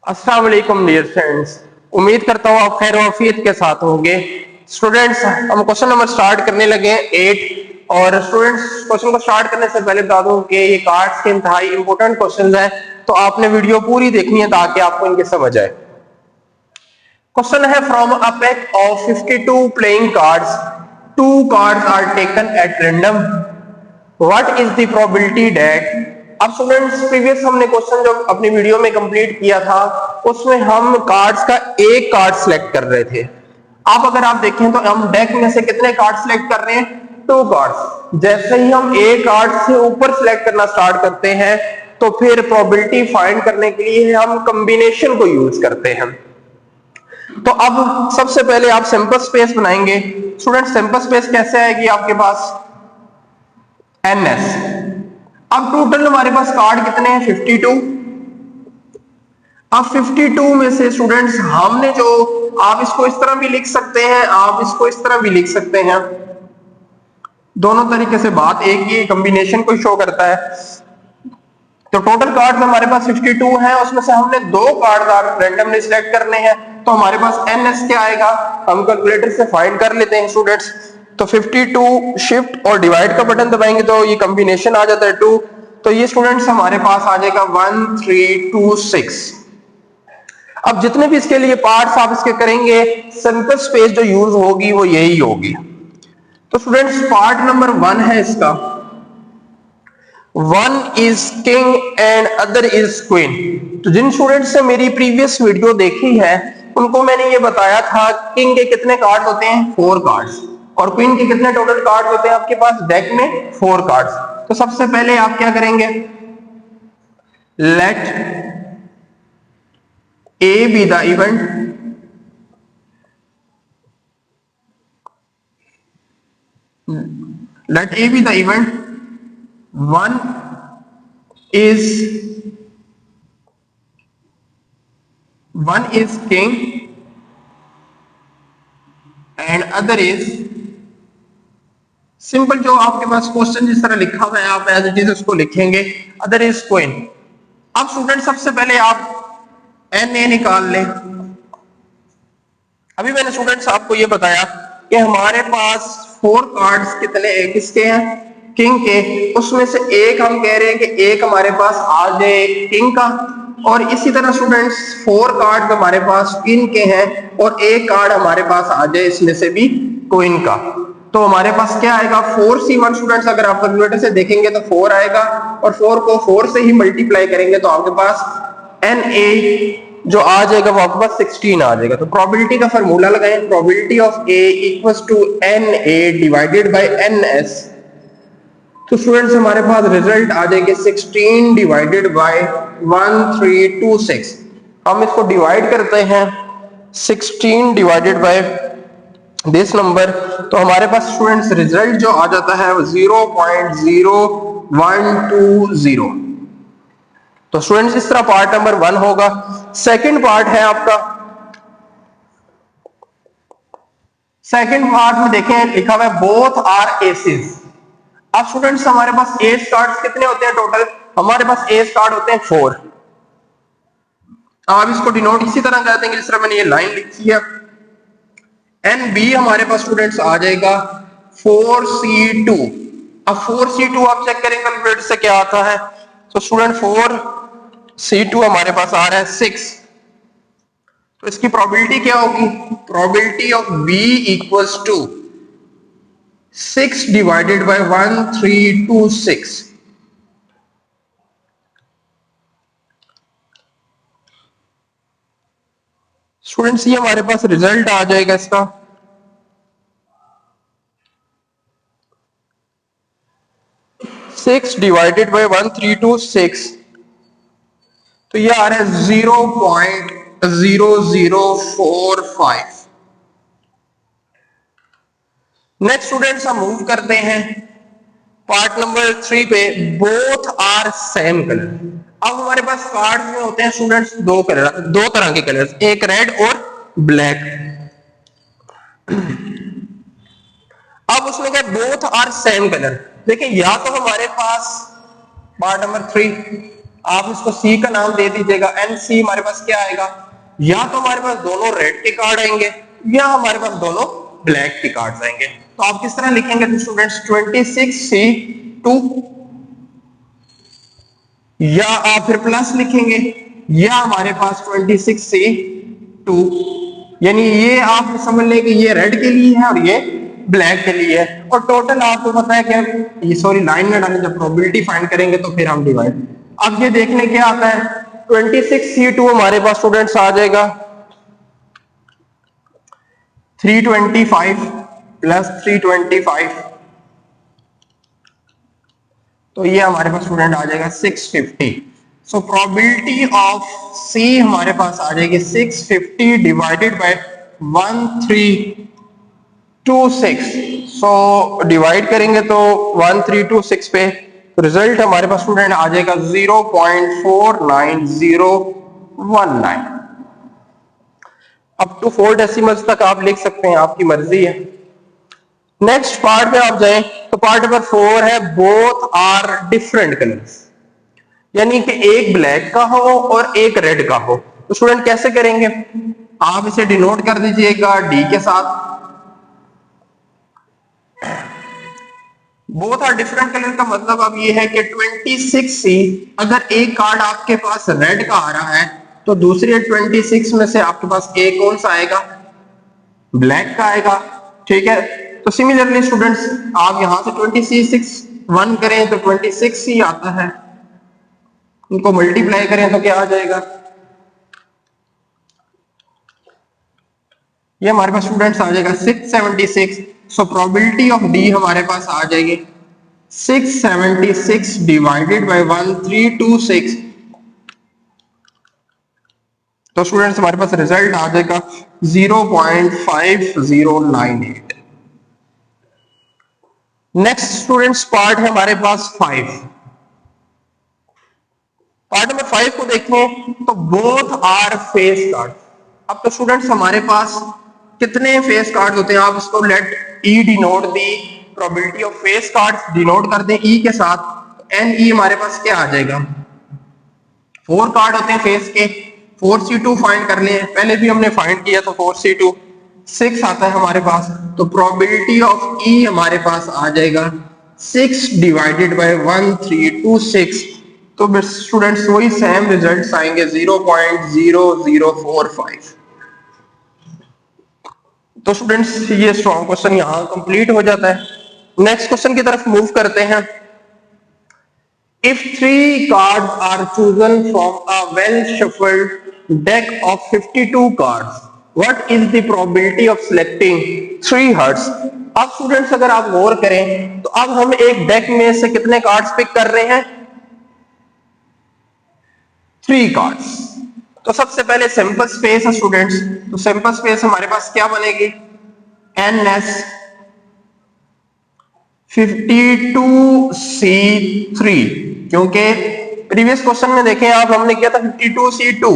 अस्सलाम वालेकुम dear friends. उम्मीद करता हूँ आप खैर वाफियत के साथ होंगे। स्टूडेंट्स, हम क्वेश्चन नंबर स्टार्ट करने लगे हैं 8। और स्टूडेंट्स, क्वेश्चन को स्टार्ट करने से पहले बता दूं कि ये कार्ड्स के इंतहाई इंपॉर्टेंट क्वेश्चंस हैं, तो आपने वीडियो पूरी देखनी है ताकि आपको इनके समझ आए। क्वेश्चन है from a pack of 52 playing cards, 2 cards are taken at random, what is the probability that. अब स्टूडेंट्स, प्रीवियस हमने क्वेश्चन जो अपनी वीडियो में कंप्लीट किया था उसमें हम कार्ड्स का एक कार्ड सिलेक्ट कर रहे थे। अब अगर आप देखें तो हम डेक में से कितने कार्ड सिलेक्ट कर रहे हैं? 2 कार्ड्स। जैसे ही हम एक कार्ड से ऊपर सिलेक्ट करना स्टार्ट करते हैं तो फिर प्रोबेबिलिटी फाइंड करने के लिए हम कॉम्बिनेशन को यूज करते हैं। तो अब सबसे पहले आप सैंपल स्पेस बनाएंगे। स्टूडेंट, सैंपल स्पेस कैसे आएगी आपके पास? NS। अब टोटल हमारे पास कार्ड कितने हैं? 52। अब 52 में से स्टूडेंट्स हमने जो, आप इसको इस तरह भी लिख सकते हैं, आप इसको इस तरह भी लिख सकते हैं, दोनों तरीके से बात एक ही कॉम्बिनेशन को शो करता है। तो टोटल कार्ड्स हमारे पास 52 हैं, उसमें से हमने 2 कार्ड रैंडमली सिलेक्ट करने हैं, तो हमारे पास NS क्या आएगा हम कैलकुलेटर से फाइंड कर लेते हैं स्टूडेंट्स। तो 52 शिफ्ट और डिवाइड का बटन दबाएंगे तो ये कॉम्बिनेशन आ जाता है 2। तो ये स्टूडेंट्स हमारे पास आ जाएगा 1326। अब जितने भी इसके लिए पार्ट्स आप इसके करेंगे, सिंपल स्पेस जो यूज होगी वो यही होगी। तो स्टूडेंट्स, पार्ट नंबर 1 है इसका, 1 is king and other is queen. तो जिन स्टूडेंट्स ने मेरी प्रीवियस वीडियो देखी है उनको मैंने ये बताया था किंग के कितने कार्ड होते हैं? 4 कार्ड्स। और क्वीन के कितने टोटल कार्ड होते हैं आपके पास डेक में? 4 कार्ड्स। तो सबसे पहले आप क्या करेंगे? Let A be the event, let A be the event, 1 is king and other is, simple जो आपके पास क्वेश्चन जिस तरह लिखा हुआ है आप एज इट इज उसको लिखेंगे, अदर इज क्वीन। अब स्टूडेंट सबसे पहले आप NA निकाल लें। अभी मैंने स्टूडेंट्स आपको ये बताया कि हमारे पास 4 कार्ड्स कितने किसके हैं? किंग के। उसमें से एक हम कह रहे हैं कि एक हमारे पास आ जाए किंग का, और इसी तरह स्टूडेंट्स 4 कार्ड हमारे पास क्वीन के हैं और एक कार्ड हमारे पास आ जाए इसमें से भी क्वीन का। तो हमारे पास क्या आएगा? 4C1 स्टूडेंट्स, अगर आप कैलकुलेटर से देखेंगे तो 4 आएगा, और 4 को 4 से ही मल्टीप्लाई करेंगे तो आपके पास NA जो आ जाएगा वो आपके पास 16 आ जाएगा। तो प्रोबेबिलिटी का फॉर्मूला लगाएं, probability of A equals to NA divided by NS। तो स्टूडेंट्स हमारे पास रिजल्ट आ जाएगा 16 डिवाइडेड बाय 1326। हम इसको डिवाइड करते हैं 16 डिवाइडेड बाय दिस नंबर, तो हमारे पास स्टूडेंट्स रिजल्ट जो आ जाता है 0.0120। तो स्टूडेंट्स इस तरह पार्ट नंबर 1 होगा। सेकंड पार्ट है आपका, सेकंड पार्ट में देखें लिखा हुआ है बोथ आर एसेस। अब स्टूडेंट्स हमारे पास एस कार्ड्स कितने होते हैं टोटल? हमारे पास एस कार्ड होते हैं 4। आप इसको डिनोट इसी तरह कर देंगे जिस तरह मैंने ये लाइन लिखी है। NB हमारे पास स्टूडेंट्स आ जाएगा 4C2। अब 4C2 आप चेक करेंगे कैलकुलेटर से क्या आता है। तो स्टूडेंट 4C2 हमारे पास आ रहा है 6। तो इसकी प्रोबेबिलिटी क्या होगी? Probability of B equals to 6 divided by 1326। Students ये हमारे पास रिजल्ट आ जाएगा इसका 6 डिवाइडेड बाय 1326, तो ये आ रहा है 0.0045। नेक्स्ट स्टूडेंट्स हम मूव करते हैं पार्ट नंबर 3 पे, बोथ आर सेम कलर। अब हमारे पास कार्ड में होते हैं स्टूडेंट्स 2 कलर, 2 तरह के कलर्स, एक रेड और ब्लैक। अब उसमें क्या बोथ आर सेम कलर। देखिए या तो हमारे पास पार्ट नंबर 3 आप इसको सी का नाम दे दीजिएगा, एन सी हमारे पास क्या आएगा, या तो हमारे पास दोनों रेड के कार्ड आएंगे या हमारे पास दोनों ब्लैक के कार्ड आएंगे। तो आप किस तरह लिखेंगे स्टूडेंट्स, 26C2, या आप फिर प्लस लिखेंगे, या हमारे पास 26C2, यानी ये आप समझ लें कि ये रेड के लिए है और ये ब्लैक के लिए है, और टोटल आपको पता है कि ये सॉरी लाइन में डालें, जब प्रोबेबिलिटी फाइंड करेंगे तो फिर हम डिवाइड। अब ये देखने क्या आता है, 26C2 हमारे पास स्टूडेंट्स आ जाएगा 325 प्लस 325, तो ये हमारे पास स्टूडेंट आ जाएगा 650। सो प्रोबेबिलिटी ऑफ सी हमारे पास आ जाएगी 650 डिवाइडेड बाय 1326। सो डिवाइड करेंगे तो 1326 पे, रिजल्ट हमारे पास स्टूडेंट आ जाएगा 0.49019। अप टू 4 डेसिमल्स तक आप लिख सकते हैं, आपकी मर्जी है। नेक्स्ट पार्ट में आप जाएं तो पार्ट नंबर 4 है बोथ आर डिफरेंट कलर्स, यानी कि एक ब्लैक का हो और एक रेड का हो। तो स्टूडेंट कैसे करेंगे, आप इसे डिनोट कर दीजिएगा डी के साथ। बोथ आर डिफरेंट कलर का मतलब अब ये है कि 26C, अगर एक कार्ड आपके पास रेड का आ रहा है तो दूसरे 26 में से आपके पास एक कौन सा आएगा, ब्लैक का आएगा। ठीक है, तो सिमिलरली स्टूडेंट्स आप यहां से 26 1 करें तो 26C आता है, उनको मल्टीप्लाई करें तो क्या आ जाएगा, ये हमारे पास स्टूडेंट्स आ जाएगा 676। सो प्रोबेबिलिटी ऑफ डी हमारे पास आ जाएगी 676 डिवाइडेड बाय 1326। तो स्टूडेंट्स हमारे पास रिजल्ट आ जाएगा 0.5098। नेक्स्ट स्टूडेंट्स पार्ट है हमारे पास 5। पार्ट नंबर 5 को देखें तो बोथ आर फेस कार्ड। अब तो स्टूडेंट्स हमारे पास कितने फेस कार्ड होते हैं, आप उसको let E denote the probability of face card denote कर दें ई के साथ, एन ई हमारे पास क्या आ जाएगा, 4 कार्ड होते हैं फेस के, 4C2 फाइंड कर लें, पहले भी हमने फाइंड किया तो 4C2 6 आता है हमारे पास। तो प्रोबेबिलिटी ऑफ ई हमारे पास आ जाएगा 6 डिवाइडेड बाय 1326। तो स्टूडेंट्स वही सेम रिजल्ट्स आएंगे 0.0045। तो स्टूडेंट्स ये स्ट्रॉन्ग क्वेश्चन यहां कंप्लीट हो जाता है। नेक्स्ट क्वेश्चन की तरफ मूव करते हैं। If 3 cards are chosen from a well shuffled deck of 52 cards, what is the probability of selecting 3 hearts? अब स्टूडेंट्स अगर आप गौर करें तो अब हम एक डेक में से कितने कार्ड्स पिक कर रहे हैं, 3 कार्ड्स। तो सबसे पहले सैंपल स्पेस है स्टूडेंट्स, तो सैंपल स्पेस हमारे पास क्या बनेगी, NS 52C3, क्योंकि प्रीवियस क्वेश्चन में देखें आप हमने किया था 52C2,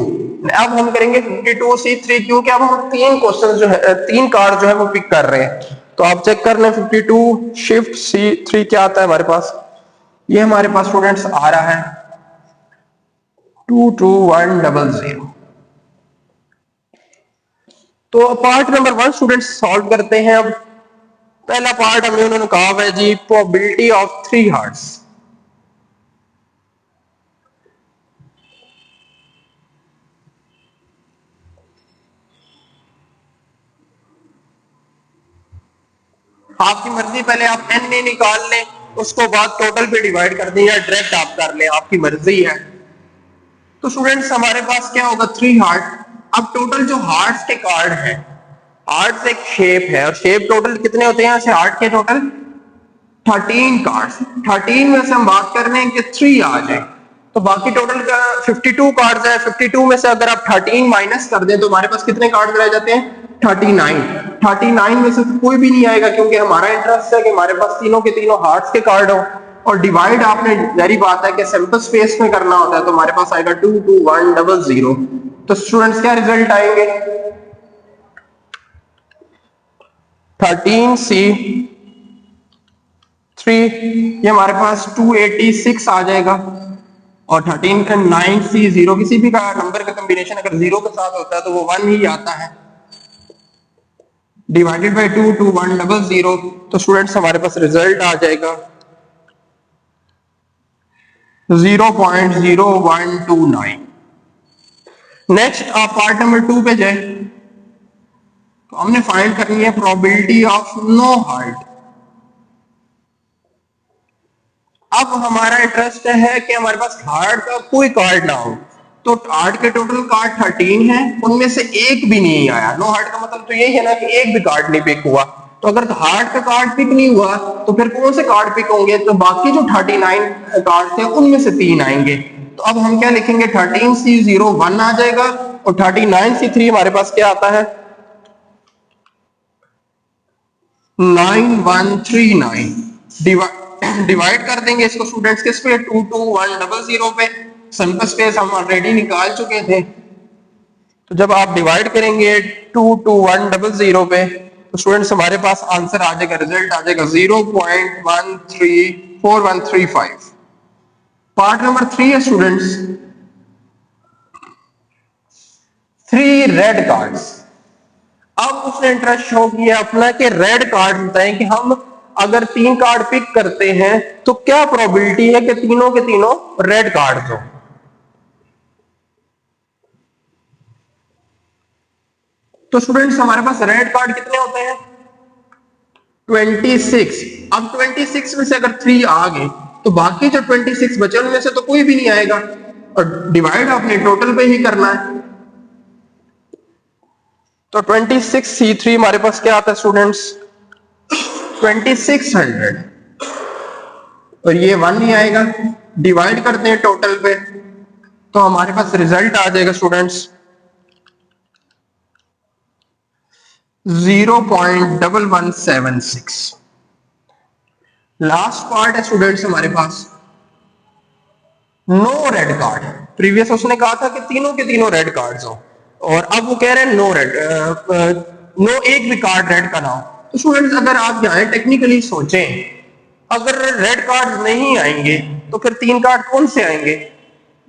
अब हम करेंगे 52C3, क्योंकि अब हम 3 क्वेश्चन जो है 3 कार्ड जो है वो पिक कर रहे हैं। तो आप चेक कर लें 52 शिफ्ट C3 क्या आता है हमारे पास, ये हमारे पास स्टूडेंट्स आ रहा है 22100। तो पार्ट नंबर 1 स्टूडेंट्स सॉल्व करते हैं। अब पहला पार्ट हमें उन्होंने कहा है जी प्रोबेबिलिटी ऑफ 3 हार्ट्स। आपकी मर्जी, पहले आप एन ए निकाल लें, उसको बाद टोटल पे डिवाइड कर दें या डायरेक्ट आप कर लें, आपकी मर्जी है। तो स्टूडेंट्स हमारे पास क्या होगा 3 हार्ट। अब टोटल जो हार्ट्स के कार्ड है, हार्ट्स एक शेप है और शेप टोटल कितने होते हैं, ऐसे हार्ट के टोटल 13 कार्ड्स। 13 में से हम बात कर रहे हैं कि 3 आ जाए, तो बाकी टोटल का 52 कार्ड्स है। 52 में से अगर आप 13 माइनस कर दें तो हमारे पास कितने कार्ड रह जाते हैं, 39। 39 में से तो कोई भी नहीं आएगा, क्योंकि हमारा इंटरेस्ट है कि हमारे पास तीनों के तीनों हार्ट्स के कार्ड हो। और डिवाइड आपने जारी बात है कि सैंपल स्पेस में करना होता है, तो हमारे पास आएगा 22100। तो स्टूडेंट्स क्या रिजल्ट आएंगे, 13C3 ये हमारे पास 286 आ जाएगा, और 13 का 9C 0 किसी भी का नंबर का कॉम्बिनेशन अगर 0 के साथ होता है तो वो 1 ही आता है, डिवाइडेड बाय 2 टू 100, तो स्टूडेंट्स हमारे पास रिजल्ट आ जाएगा 0.0129। नेक्स्ट आप पार्ट नंबर 2 पे जाए, तो हमने फाइंड करनी है प्रोबेबिलिटी ऑफ नो हार्ट। अब हमारा इंटरेस्ट है कि हमारे पास हार्ट का कोई कार्ड ना हो, तो हार्ट के टोटल कार्ड 13 है, उनमें से एक भी नहीं आया। नो हार्ट का मतलब तो यही है ना कि एक भी कार्ड नहीं पिक हुआ। तो अगर हार्ट का कार्ड पिक नहीं हुआ तो फिर कौन से कार्ड पिक होंगे? तो बाकी जो 39 कार्ड थे उनमें से 3 आएंगे। तो अब हम क्या लिखेंगे? 13C0 1 आ जाएगा और 39C3 हमारे पास क्या आता है? 9139। डिवाइड कर देंगे इसको स्टूडेंट्स किस पे? 2 टू 100 पे। सिंपल स्पेस हम ऑलरेडी निकाल चुके थे। तो जब आप डिवाइड करेंगे 2 टू 100 पे तो स्टूडेंट्स हमारे पास आंसर आ जाएगा, रिजल्ट आ जाएगा 0.134135। पार्ट नंबर 3 है स्टूडेंट्स 3 रेड कार्ड्स। अब उसने इंटरेस्ट शो किया अपना कि रेड कार्ड बताएं कि हम अगर 3 कार्ड पिक करते हैं तो क्या प्रोबेबिलिटी है कि तीनों के तीनों रेड कार्ड हो। तो स्टूडेंट्स हमारे पास रेड कार्ड कितने होते हैं? 26। अब 26 में से अगर 3 आ गए तो बाकी जो 26 बचे उनमें से तो कोई भी नहीं आएगा, और डिवाइड आपने टोटल पे ही करना है। तो 26C3 हमारे पास क्या आता है स्टूडेंट्स? 2600, और ये 1 नहीं आएगा। डिवाइड करते हैं टोटल पे तो हमारे पास रिजल्ट आ जाएगा स्टूडेंट्स 0.1176। लास्ट पार्ट है स्टूडेंट्स हमारे पास नो रेड कार्ड। प्रीवियस उसने कहा था कि तीनों के तीनों रेड कार्ड्स हो, और अब वो कह रहे हैं नो रेड, नो एक भी कार्ड रेड का ना हो। तो स्टूडेंट्स अगर आप यहाँ टेक्निकली सोचें, अगर रेड कार्ड नहीं आएंगे तो फिर 3 कार्ड कौन से आएंगे?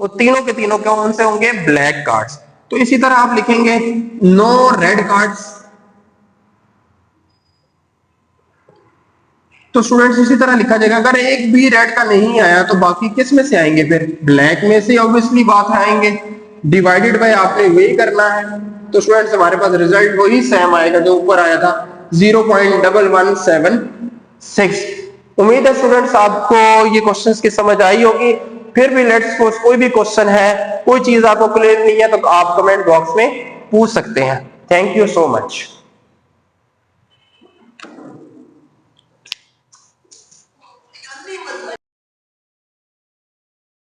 वो तीनों के तीनों कौन से होंगे? Black cards. तो इसी तरह आप लिखेंगे नो रेड कार्ड्स। तो स्टूडेंट्स इसी तरह लिखा जाएगा, अगर एक भी रेड का नहीं आया तो बाकी किस में से आएंगे? फिर ब्लैक में से ऑब्वियसली बात आएंगे। डिवाइडेड बाय आपने वही करना है। तो स्टूडेंट्स हमारे पास रिजल्ट वही सेम आएगा जो ऊपर आया था 0.1176। उम्मीद है स्टूडेंट्स आपको ये क्वेश्चंस की समझ आई होगी। फिर भी लेट्स सपोज कोई भी क्वेश्चन है, कोई चीज आपको क्लियर नहीं है तो आप कमेंट बॉक्स में पूछ सकते हैं। Thank you so much.